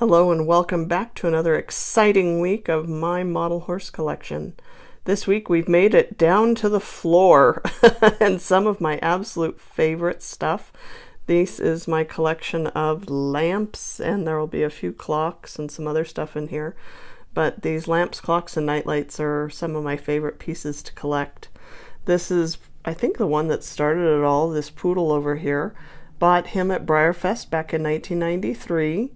Hello and welcome back to another exciting week of my model horse collection. This week we've made it down to the floor and some of my absolute favorite stuff. This is my collection of lamps, and there will be a few clocks and some other stuff in here. But these lamps, clocks, and nightlights are some of my favorite pieces to collect. This is, I think, the one that started it all, this poodle over here. Bought him at Briar Fest back in 1993.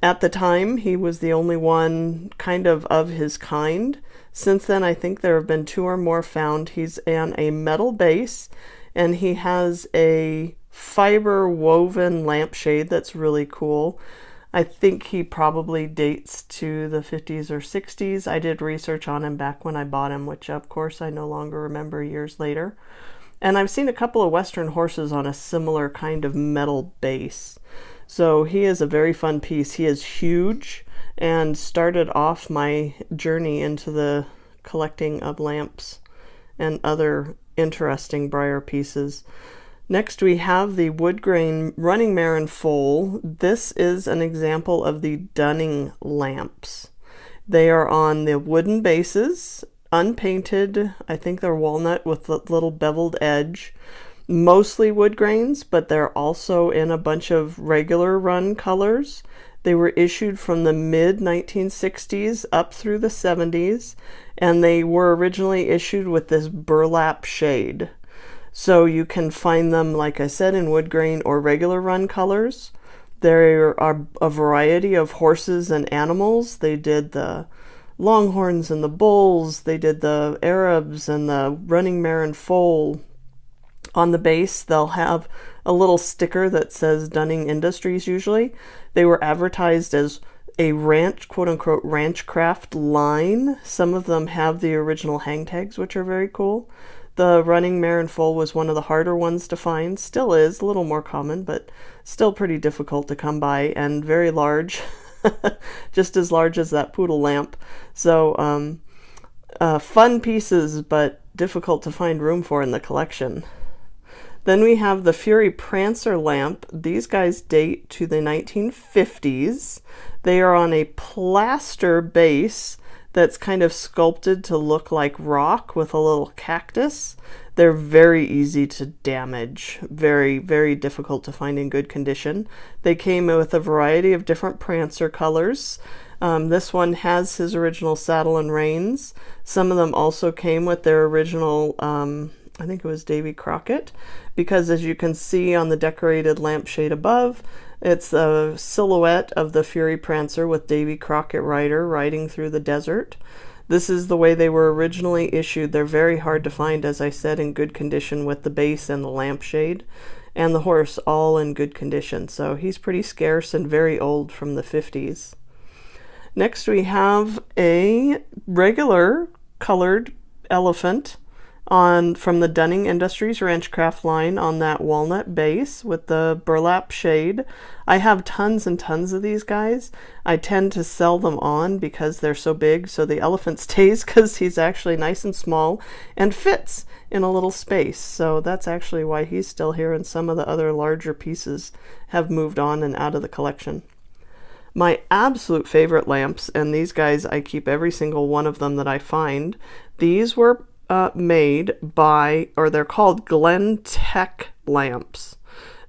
At the time, he was the only one kind of his kind. Since then, I think there have been two or more found. He's on a metal base, and he has a fiber woven lampshade that's really cool. I think he probably dates to the 50s or 60s. I did research on him back when I bought him, which of course I no longer remember years later. And I've seen a couple of Western horses on a similar kind of metal base. So he is a very fun piece. He is huge and started off my journey into the collecting of lamps and other interesting Briar pieces. Next we have the wood grain running mare and foal. This is an example of the Dunning lamps. They are on the wooden bases, unpainted. I think they're walnut with a little beveled edge. Mostly wood grains, but they're also in a bunch of regular run colors. They were issued from the mid-1960s up through the 70s, and they were originally issued with this burlap shade. So you can find them, like I said, in wood grain or regular run colors. There are a variety of horses and animals. They did the longhorns and the bulls. They did the Arabs and the running mare and foal. On the base, they'll have a little sticker that says Dunning Industries usually. They were advertised as a ranch, quote-unquote, ranchcraft line. Some of them have the original hang tags, which are very cool. The running mare and foal was one of the harder ones to find. Still is, a little more common, but still pretty difficult to come by and very large. Just as large as that poodle lamp. So, fun pieces, but difficult to find room for in the collection. Then we have the Fury Prancer lamp. These guys date to the 1950s. They are on a plaster base that's kind of sculpted to look like rock with a little cactus. They're very easy to damage. Very, very difficult to find in good condition. They came with a variety of different Prancer colors. This one has his original saddle and reins. Some of them also came with their original I think it was Davy Crockett, because as you can see on the decorated lampshade above, it's a silhouette of the Fury Prancer with Davy Crockett rider riding through the desert. This is the way they were originally issued. They're very hard to find, as I said, in good condition with the base and the lampshade, and the horse all in good condition. So he's pretty scarce and very old, from the 50s. Next we have a regular colored elephant from the Dunning Industries Ranchcraft line on that walnut base with the burlap shade. I have tons and tons of these guys. I tend to sell them on because they're so big, so the elephant stays because he's actually nice and small and fits in a little space. So that's actually why he's still here, and some of the other larger pieces have moved on and out of the collection. My absolute favorite lamps, and these guys, I keep every single one of them that I find. These were made by, or they're called Glen-Tek lamps.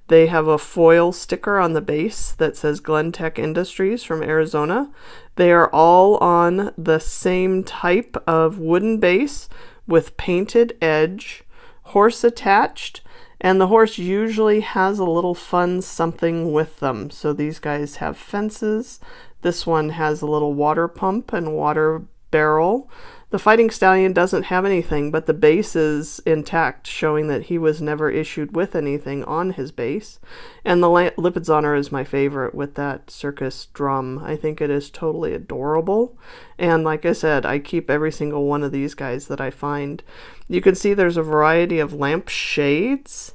They have a foil sticker on the base that says Glen-Tek Industries from Arizona. They are all on the same type of wooden base with painted edge, horse attached, and the horse usually has a little fun something with them. So these guys have fences. This one has a little water pump and water barrel. The Fighting Stallion doesn't have anything, but the base is intact, showing that he was never issued with anything on his base. And the Lipid's Honor is my favorite with that circus drum. I think it is totally adorable. And like I said, I keep every single one of these guys that I find. You can see there's a variety of lamp shades.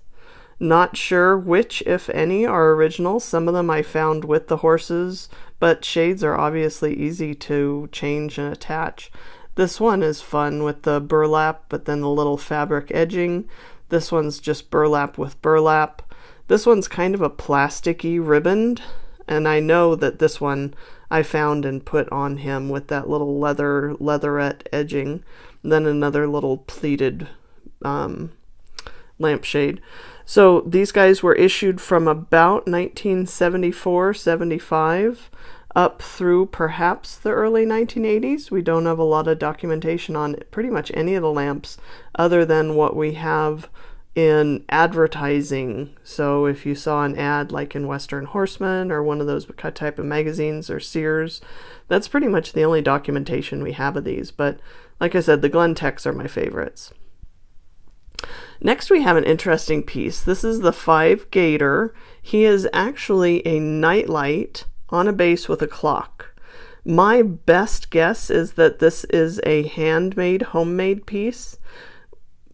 Not sure which, if any, are original. Some of them I found with the horses, but shades are obviously easy to change and attach. This one is fun with the burlap, but then the little fabric edging. This one's just burlap with burlap. This one's kind of a plasticky ribboned, And I know that this one I found and put on him with that little leatherette edging, then another little pleated lampshade. So these guys were issued from about 1974-75 up through perhaps the early 1980s. We don't have a lot of documentation on pretty much any of the lamps other than what we have in advertising. So if you saw an ad like in Western Horseman or one of those type of magazines or Sears, that's pretty much the only documentation we have of these. But like I said, the Glen-Teks are my favorites. Next we have an interesting piece. This is the 5 Gator. He is actually a nightlight on a base with a clock. My best guess is that this is a handmade, homemade piece.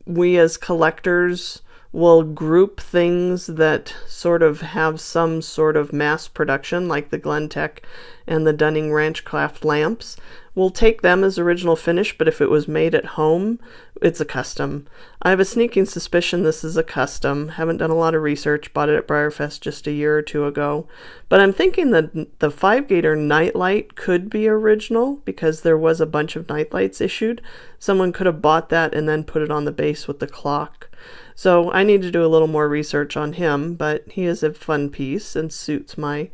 We as collectors will group things that sort of have some sort of mass production, like the Glen-Tek and the Dunning Ranchcraft lamps. We'll take them as original finish, but if it was made at home, it's a custom. I have a sneaking suspicion this is a custom. Haven't done a lot of research, bought it at Briar Fest just a year or two ago. But I'm thinking that the 5 Gator nightlight could be original because there was a bunch of nightlights issued. Someone could have bought that and then put it on the base with the clock. So I need to do a little more research on him, but he is a fun piece and suits my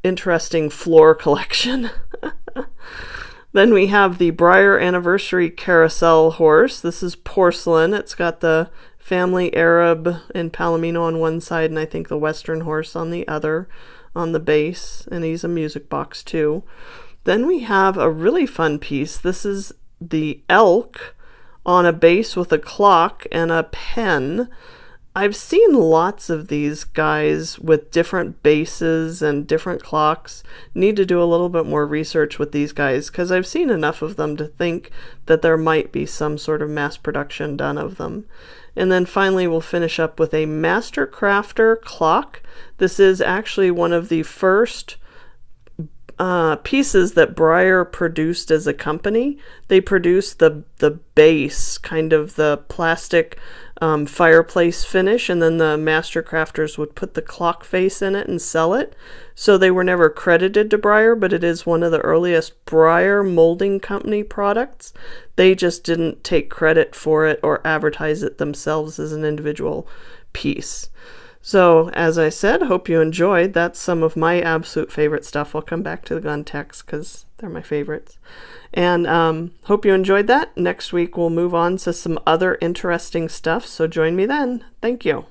interesting floor collection. Then we have the Briar Anniversary Carousel horse. This is porcelain. It's got the family Arab and Palomino on one side and I think the Western horse on the other on the base, and he's a music box too. Then we have a really fun piece. This is the elk on a base with a clock and a pen. I've seen lots of these guys with different bases and different clocks. Need to do a little bit more research with these guys because I've seen enough of them to think that there might be some sort of mass production done of them. And then finally we'll finish up with a Mastercrafter clock. This is actually one of the first pieces that Briar produced as a company. They produced the base, kind of the plastic fireplace finish, and then the Mastercrafters would put the clock face in it and sell it. So they were never credited to Briar, but it is one of the earliest Briar molding company products. They just didn't take credit for it or advertise it themselves as an individual piece. So, as I said, hope you enjoyed. That's some of my absolute favorite stuff. I'll come back to the Glen-Teks because they're my favorites. And hope you enjoyed that. Next week we'll move on to some other interesting stuff, so join me then. Thank you.